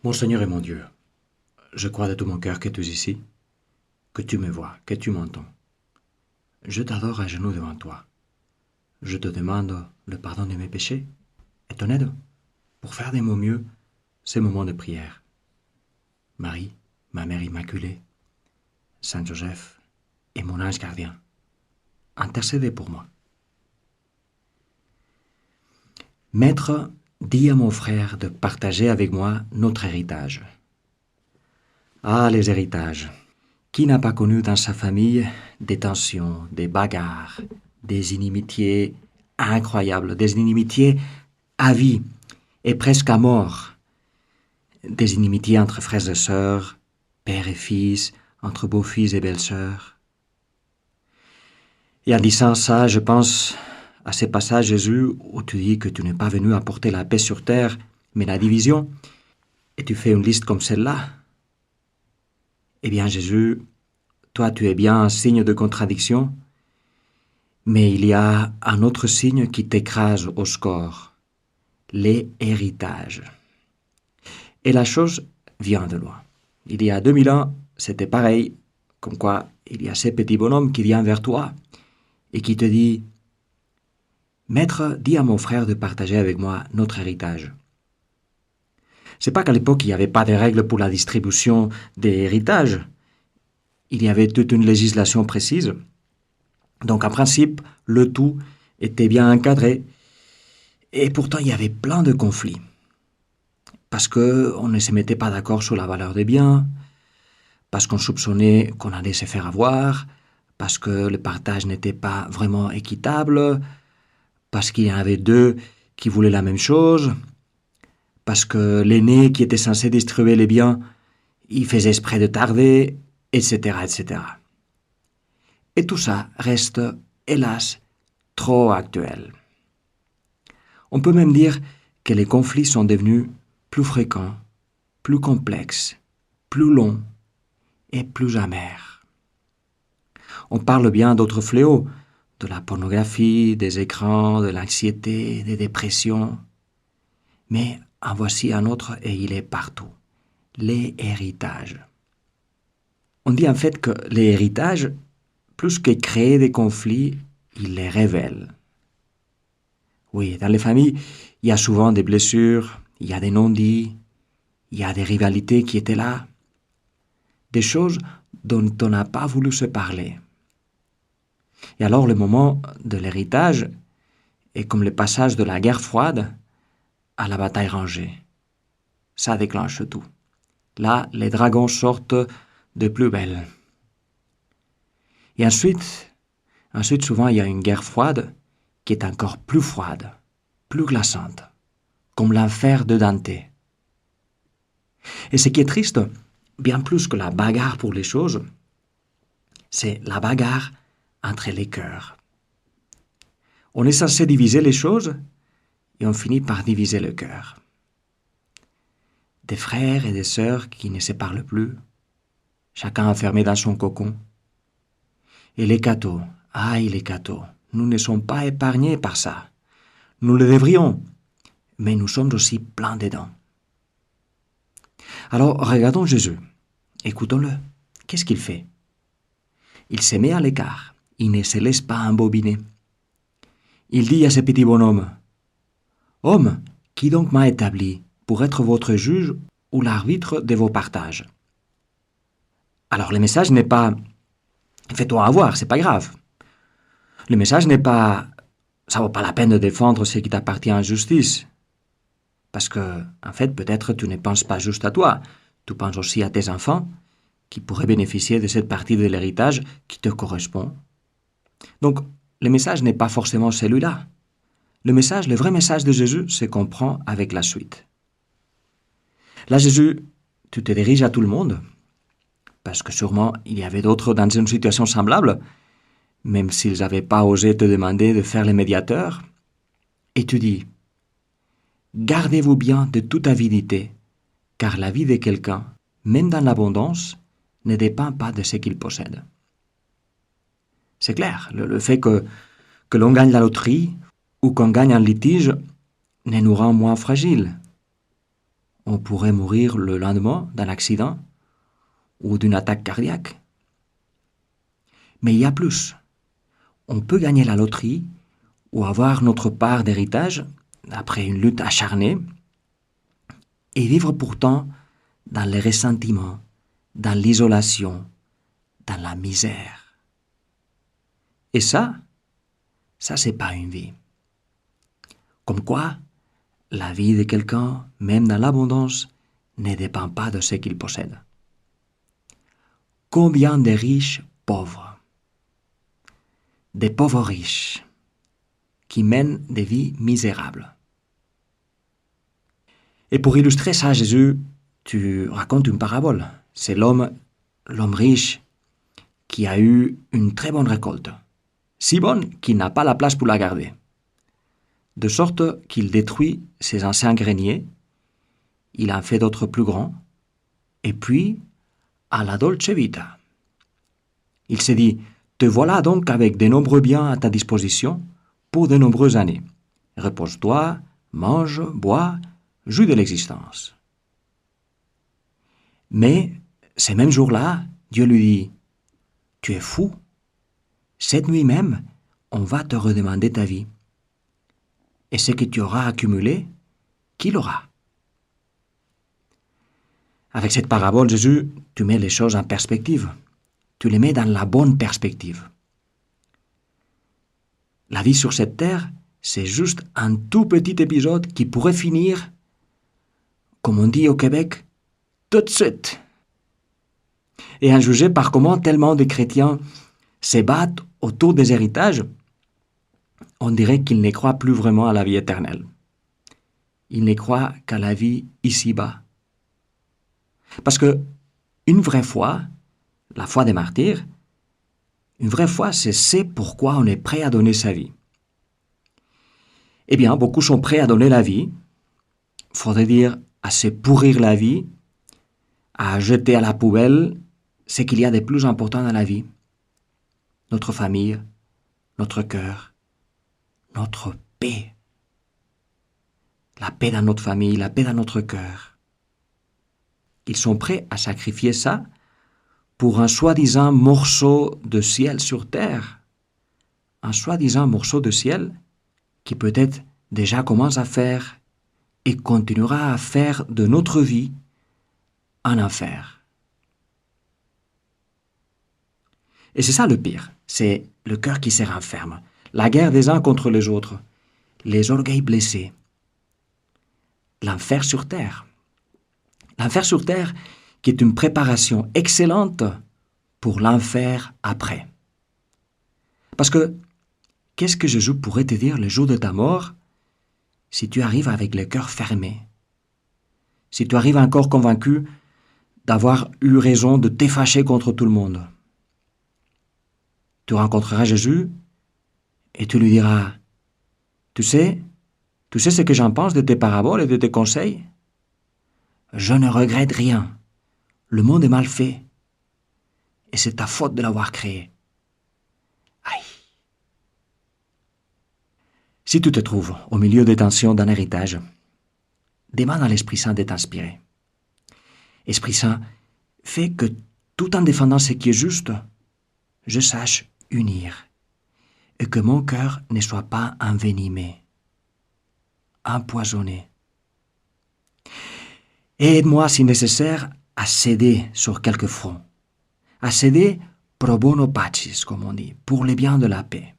Mon Seigneur et mon Dieu, je crois de tout mon cœur que tu es ici, que tu me vois, que tu m'entends. Je t'adore à genoux devant toi. Je te demande le pardon de mes péchés et ton aide pour faire de mon mieux ces moments de prière. Marie, ma mère immaculée, Saint Joseph et mon ange gardien, intercédez pour moi. Maître, dis à mon frère de partager avec moi notre héritage. Ah, les héritages! Qui n'a pas connu dans sa famille des tensions, des bagarres, des inimitiés incroyables, des inimitiés à vie et presque à mort, des inimitiés entre frères et sœurs, père et fils, entre beaux-fils et belles-sœurs. Et en disant ça, je pense à ces passages, Jésus, où tu dis que tu n'es pas venu apporter la paix sur terre, mais la division, et tu fais une liste comme celle-là. Eh bien, Jésus, toi, tu es bien un signe de contradiction, mais il y a un autre signe qui t'écrase au score, les héritages. Et la chose vient de loin. Il y a 2000 ans, c'était pareil, comme quoi il y a ce petit bonhomme qui vient vers toi et qui te dit « Maître, dis à mon frère de partager avec moi notre héritage. » C'est pas qu'à l'époque, il n'y avait pas de règles pour la distribution des héritages. Il y avait toute une législation précise. Donc, en principe, le tout était bien encadré. Et pourtant, il y avait plein de conflits. Parce qu'on ne se mettait pas d'accord sur la valeur des biens, parce qu'on soupçonnait qu'on allait se faire avoir, parce que le partage n'était pas vraiment équitable, parce qu'il y en avait deux qui voulaient la même chose, parce que l'aîné qui était censé distribuer les biens, il faisait exprès de tarder, etc., etc. Et tout ça reste, hélas, trop actuel. On peut même dire que les conflits sont devenus plus fréquents, plus complexes, plus longs et plus amers. On parle bien d'autres fléaux, de la pornographie, des écrans, de l'anxiété, des dépressions. Mais en voici un autre et il est partout. Les héritages. On dit en fait que les héritages, plus que créer des conflits, ils les révèlent. Oui, dans les familles, il y a souvent des blessures, il y a des non-dits, il y a des rivalités qui étaient là, des choses dont on n'a pas voulu se parler. Et alors le moment de l'héritage est comme le passage de la guerre froide à la bataille rangée. Ça déclenche tout. Là, les dragons sortent de plus belle. Et ensuite, souvent, il y a une guerre froide qui est encore plus froide, plus glaçante, comme l'enfer de Dante. Et ce qui est triste, bien plus que la bagarre pour les choses, c'est la bagarre entre les cœurs. On est censé diviser les choses et on finit par diviser le cœur. Des frères et des sœurs qui ne se parlent plus, chacun enfermé dans son cocon. Et les cathos, aïe les cathos, nous ne sommes pas épargnés par ça. Nous le devrions, mais nous sommes aussi pleins dedans. Alors regardons Jésus, écoutons-le. Qu'est-ce qu'il fait? Il se met à l'écart, il ne se laisse pas embobiner. Il dit à ce petit bonhomme, « Homme, qui donc m'a établi pour être votre juge ou l'arbitre de vos partages ?» Alors le message n'est pas « Fais-toi avoir, c'est pas grave ». Le message n'est pas « Ça vaut pas la peine de défendre ce qui t'appartient en justice ». Parce que, en fait, peut-être tu ne penses pas juste à toi, tu penses aussi à tes enfants qui pourraient bénéficier de cette partie de l'héritage qui te correspond. Donc, le message n'est pas forcément celui-là. Le vrai message de Jésus se comprend avec la suite. Là, Jésus, tu te diriges à tout le monde, parce que sûrement il y avait d'autres dans une situation semblable, même s'ils n'avaient pas osé te demander de faire les médiateurs, et tu dis « Gardez-vous bien de toute avidité, car la vie de quelqu'un, même dans l'abondance, ne dépend pas de ce qu'il possède. » C'est clair, le fait que l'on gagne la loterie ou qu'on gagne un litige ne nous rend moins fragiles. On pourrait mourir le lendemain d'un accident ou d'une attaque cardiaque. Mais il y a plus. On peut gagner la loterie ou avoir notre part d'héritage après une lutte acharnée et vivre pourtant dans les ressentiments, dans l'isolation, dans la misère. Et ça c'est pas une vie. Comme quoi, la vie de quelqu'un, même dans l'abondance, ne dépend pas de ce qu'il possède. Combien de riches pauvres, des pauvres riches, qui mènent des vies misérables. Et pour illustrer ça, Jésus, tu racontes une parabole. C'est l'homme riche qui a eu une très bonne récolte, si bonne qu'il n'a pas la place pour la garder. De sorte qu'il détruit ses anciens greniers, il en fait d'autres plus grands, et puis, à la dolce vita. Il s'est dit, te voilà donc avec de nombreux biens à ta disposition pour de nombreuses années. Repose-toi, mange, bois, jouis de l'existence. Mais, ces mêmes jours-là, Dieu lui dit, tu es fou. Cette nuit même, on va te redemander ta vie. Et ce que tu auras accumulé, qui l'aura? Avec cette parabole, Jésus, tu mets les choses en perspective. Tu les mets dans la bonne perspective. La vie sur cette terre, c'est juste un tout petit épisode qui pourrait finir, comme on dit au Québec, tout de suite. Et à juger par comment tellement de chrétiens se battent autour des héritages, on dirait qu'ils ne croient plus vraiment à la vie éternelle. Ils ne croient qu'à la vie ici-bas. Parce que une vraie foi, la foi des martyrs, une vraie foi, c'est pourquoi on est prêt à donner sa vie. Eh bien, beaucoup sont prêts à donner la vie, faudrait dire à se pourrir la vie, à jeter à la poubelle ce qu'il y a de plus important dans la vie. Notre famille, notre cœur, notre paix. La paix dans notre famille, la paix dans notre cœur. Ils sont prêts à sacrifier ça pour un soi-disant morceau de ciel sur terre. Un soi-disant morceau de ciel qui peut-être déjà commence à faire et continuera à faire de notre vie un enfer. Et c'est ça le pire, c'est le cœur qui se renferme, la guerre des uns contre les autres, les orgueils blessés, l'enfer sur terre. L'enfer sur terre qui est une préparation excellente pour l'enfer après. Parce que, qu'est-ce que Jésus pourrait te dire le jour de ta mort si tu arrives avec le cœur fermé? Si tu arrives encore convaincu d'avoir eu raison de te fâcher contre tout le monde? Tu rencontreras Jésus et tu lui diras, tu sais ce que j'en pense de tes paraboles et de tes conseils? Je ne regrette rien. Le monde est mal fait. Et c'est ta faute de l'avoir créé. Aïe. Si tu te trouves au milieu des tensions d'un héritage, demande à l'Esprit Saint de t'inspirer. Esprit Saint, fais que tout en défendant ce qui est juste, je sache unir et que mon cœur ne soit pas envenimé, empoisonné. Et aide-moi, si nécessaire, à céder sur quelques fronts, à céder pro bono pacis, comme on dit, pour le bien de la paix.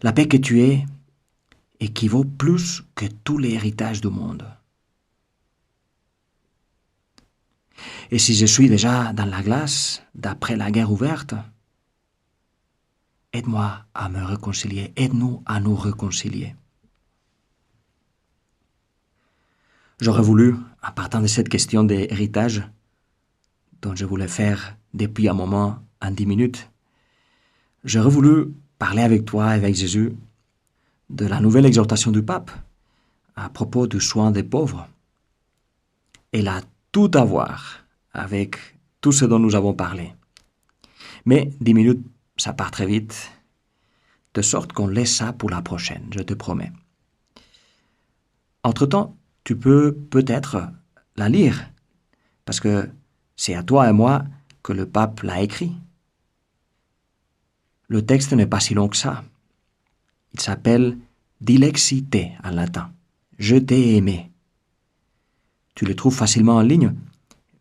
La paix que tu es et qui vaut plus que tous les héritages du monde. Et si je suis déjà dans la glace, d'après la guerre ouverte, aide-moi à me réconcilier, aide-nous à nous réconcilier. J'aurais voulu, en partant de cette question des héritages, dont je voulais faire depuis un moment en 10 minutes, j'aurais voulu parler avec toi, avec Jésus, de la nouvelle exhortation du pape à propos du soin des pauvres. Elle a tout à voir avec tout ce dont nous avons parlé. Mais 10 minutes, ça part très vite, de sorte qu'on laisse ça pour la prochaine, je te promets. Entre-temps, tu peux peut-être la lire, parce que c'est à toi et moi que le pape l'a écrit. Le texte n'est pas si long que ça. Il s'appelle Dilexi te en latin. Je t'ai aimé. Tu le trouves facilement en ligne,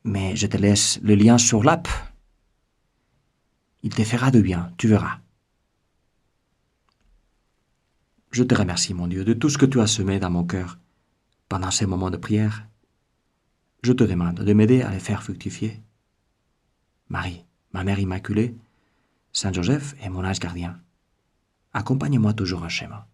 mais je te laisse le lien sur l'app. Il te fera de bien, tu verras. Je te remercie, mon Dieu, de tout ce que tu as semé dans mon cœur pendant ces moments de prière. Je te demande de m'aider à les faire fructifier. Marie, ma mère immaculée, Saint Joseph et mon ange gardien, accompagne-moi toujours en chemin.